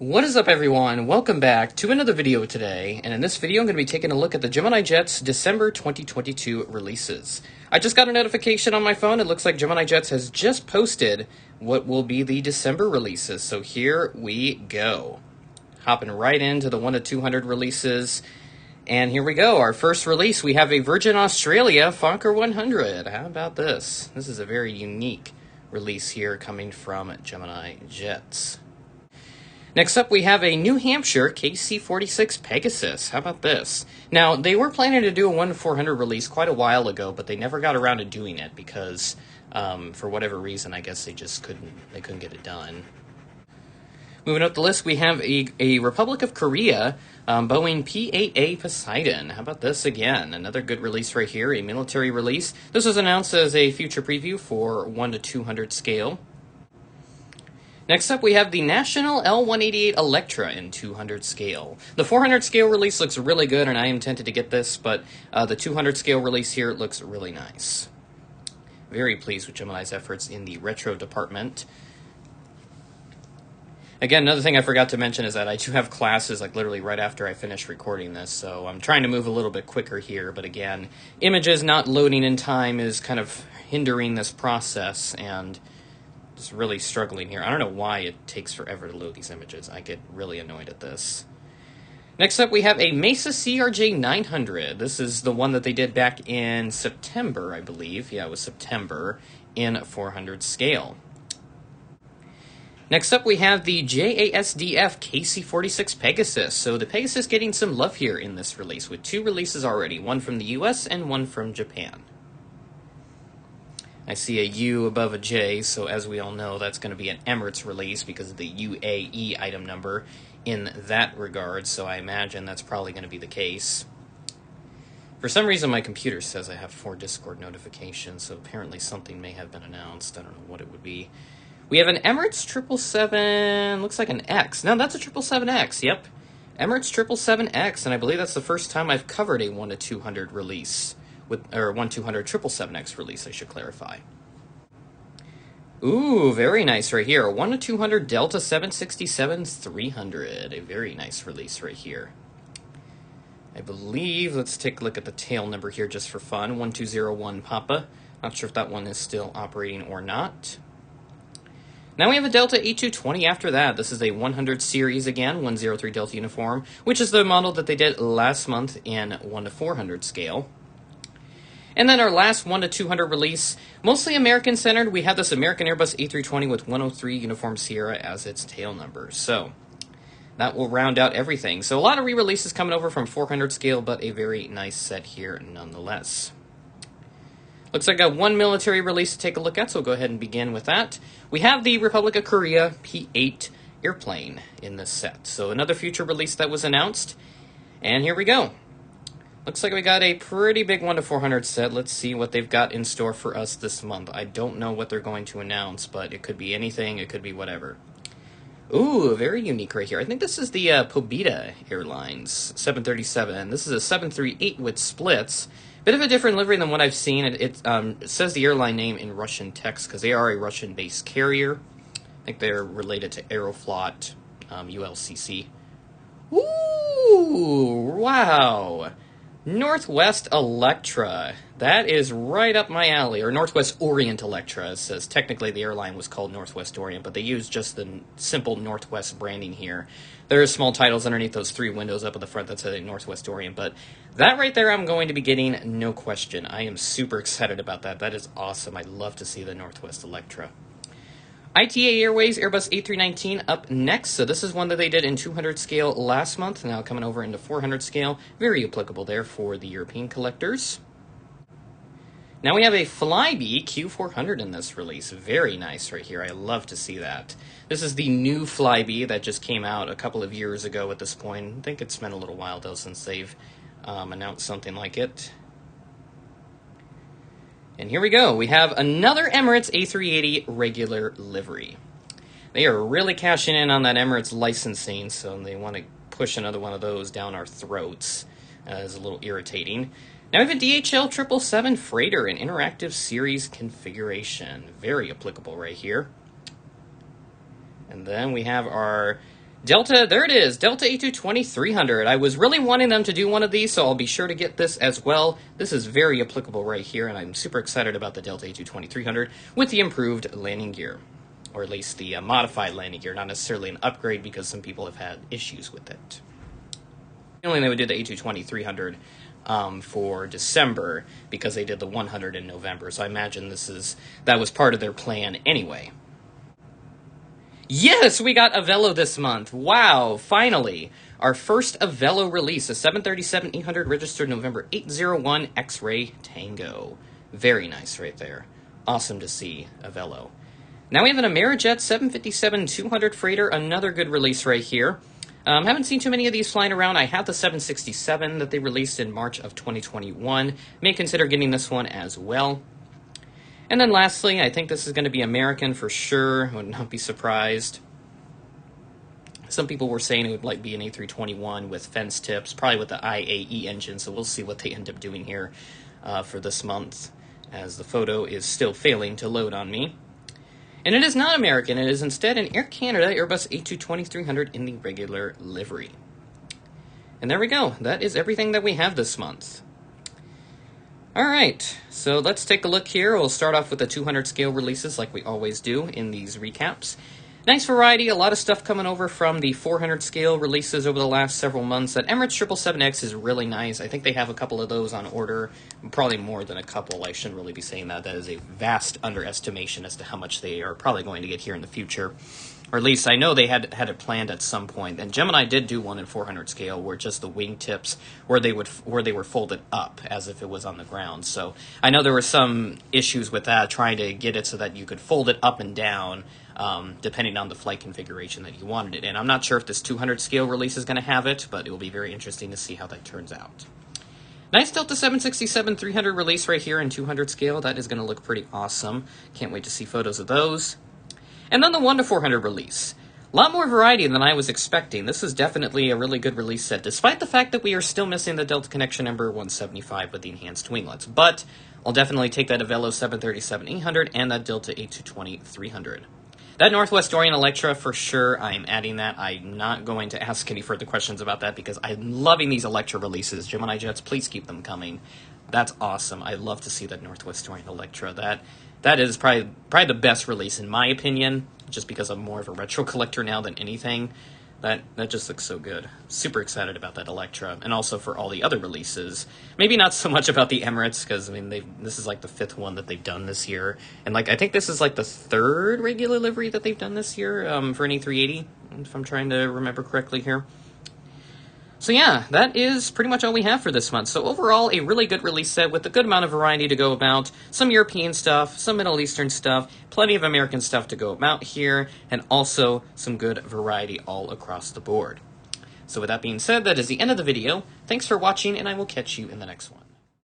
What is up, everyone? Welcome back to another video today, and in this video I'm going to be taking a look at the Gemini Jets December 2022 releases. I just got a notification on my phone. It looks like Gemini Jets has just posted what will be the December releases, so here we go. Hopping right into the 1 to 200 releases, and here we go. Our first release, we have a Virgin Australia Fokker 100. How about this? This is a very unique release here coming from Gemini Jets. Next up, we have a New Hampshire KC-46 Pegasus. How about this? Now, they were planning to do a 1 to 400 release quite a while ago, but they never got around to doing it because, for whatever reason, I guess they just couldn't get it done. Moving up the list, we have a Republic of Korea Boeing P-8A Poseidon. How about this again? Another good release right here, a military release. This was announced as a future preview for 1 to 200 scale. Next up, we have the National L-188 Electra in 200 scale. The 400 scale release looks really good, and I am tempted to get this, but the 200 scale release here looks really nice. Very pleased with Gemini's efforts in the retro department. Again, another thing I forgot to mention is that I do have classes like literally right after I finish recording this, so I'm trying to move a little bit quicker here, but again, images not loading in time is kind of hindering this process, and just really struggling here. I don't know why it takes forever to load these images. I get really annoyed at this. Next up, we have a Mesa CRJ 900. This is the one that they did back in September, I believe. Yeah, it was September in 400 scale. Next up, we have the JASDF KC-46 Pegasus. So the Pegasus getting some love here in this release with 2 releases already, one from the US and one from Japan. I see a U above a J, so as we all know, that's going to be an Emirates release because of the UAE item number in that regard, so I imagine that's probably going to be the case. For some reason, my computer says I have 4 Discord notifications, so apparently something may have been announced. I don't know what it would be. We have an Emirates 777, looks like an X. No, that's a 777X, yep. Emirates 777X, and I believe that's the first time I've covered a 1 to 200 release. Or 1-200 777X release, I should clarify. Ooh, very nice right here. 1 to 200 Delta 767-300. A very nice release right here. I believe, let's take a look at the tail number here just for fun. 1201 Papa. Not sure if that one is still operating or not. Now we have a Delta 8220 after that. This is a 100 series again, 103 Delta uniform, which is the model that they did last month in 1 to 400 scale. And then our last 1 to 200 release, mostly American-centered, we have this American Airbus A320 with 103 Uniform Sierra as its tail number. So that will round out everything. So a lot of re-releases coming over from 400 scale, but a very nice set here nonetheless. Looks like I got 1 military release to take a look at, so we'll go ahead and begin with that. We have the Republic of Korea P-8 airplane in this set. So another future release that was announced, and here we go. Looks like we got a pretty big 1 to 400 set. Let's see what they've got in store for us this month. I don't know what they're going to announce, but it could be anything. It could be whatever. Ooh, very unique right here. I think this is the Poseidon Airlines 737. This is a 738 with splits. Bit of a different livery than what I've seen. It says the airline name in Russian text because they are a Russian-based carrier. I think they're related to Aeroflot, ULCC. Ooh, wow. Northwest Electra. That is right up my alley. Or Northwest Orient Electra. It says technically the airline was called Northwest Orient, but they used just the simple Northwest branding here. There are small titles underneath those 3 windows up at the front that say Northwest Orient, but that right there I'm going to be getting, no question. I am super excited about that. That is awesome. I'd love to see the Northwest Electra. ITA Airways Airbus A319 up next. So this is one that they did in 200 scale last month, now coming over into 400 scale. Very applicable there for the European collectors. Now we have a Flybe Q400 in this release. Very nice right here. I love to see that. This is the new Flybe that just came out a couple of years ago at this point. I think it's been a little while though since they've announced something like it. And here we go. We have another Emirates A380 regular livery. They are really cashing in on that Emirates licensing, so they want to push another one of those down our throats. It's a little irritating. Now we have a DHL 777 freighter in interactive series configuration. Very applicable right here. And then we have our Delta, there it is, Delta A220-300. I was really wanting them to do one of these, so I'll be sure to get this as well. This is very applicable right here, and I'm super excited about the Delta A220-300 with the improved landing gear. Or at least the modified landing gear, not necessarily an upgrade because some people have had issues with it. Only they would do the A220-300 for December because they did the 100 in November, so I imagine that was part of their plan anyway. Yes, we got a Velo this month. Wow, finally. Our first Velo release, a 737-800 registered November 801 X-Ray Tango. Very nice right there. Awesome to see a Velo. Now we have an Amerijet 757-200 freighter, another good release right here. Haven't seen too many of these flying around. I have the 767 that they released in March of 2021. May consider getting this one as well. And then lastly, I think this is going to be American for sure. I would not be surprised. Some people were saying it would be an A321 with fence tips, probably with the IAE engine, so we'll see what they end up doing here for this month, as the photo is still failing to load on me. And it is not American, it is instead an Air Canada Airbus A220-300 in the regular livery. And there we go, that is everything that we have this month. Alright, so let's take a look here. We'll start off with the 200 scale releases like we always do in these recaps. Nice variety, a lot of stuff coming over from the 400 scale releases over the last several months. That Emirates 777X is really nice. I think they have a couple of those on order, probably more than a couple. I shouldn't really be saying that. That is a vast underestimation as to how much they are probably going to get here in the future. Or at least I know they had it planned at some point. And Gemini did do one in 400 scale where just the wingtips where they were folded up as if it was on the ground. So I know there were some issues with that, trying to get it so that you could fold it up and down depending on the flight configuration that you wanted it in. I'm not sure if this 200 scale release is going to have it, but it will be very interesting to see how that turns out. Nice Delta 767-300 release right here in 200 scale. That is going to look pretty awesome. Can't wait to see photos of those. And then the 1-400 release. A lot more variety than I was expecting. This is definitely a really good release set, despite the fact that we are still missing the Delta Connection number 175 with the enhanced winglets. But I'll definitely take that Velo 737-800 and that Delta A220-300. That Northwest Orient Electra, for sure, I'm adding that. I'm not going to ask any further questions about that because I'm loving these Electra releases. Gemini Jets, please keep them coming. That's awesome. I love to see that Northwest Orient Electra. That is probably the best release in my opinion, just because I'm more of a retro collector now than anything. That just looks so good. Super excited about that Electra, and also for all the other releases. Maybe not so much about the Emirates, because I mean this is like the 5th one that they've done this year, and I think this is like the 3rd regular livery that they've done this year for an A380, if I'm trying to remember correctly here. So yeah, that is pretty much all we have for this month. So overall, a really good release set with a good amount of variety to go about. Some European stuff, some Middle Eastern stuff, plenty of American stuff to go about here, and also some good variety all across the board. So with that being said, that is the end of the video. Thanks for watching, and I will catch you in the next one.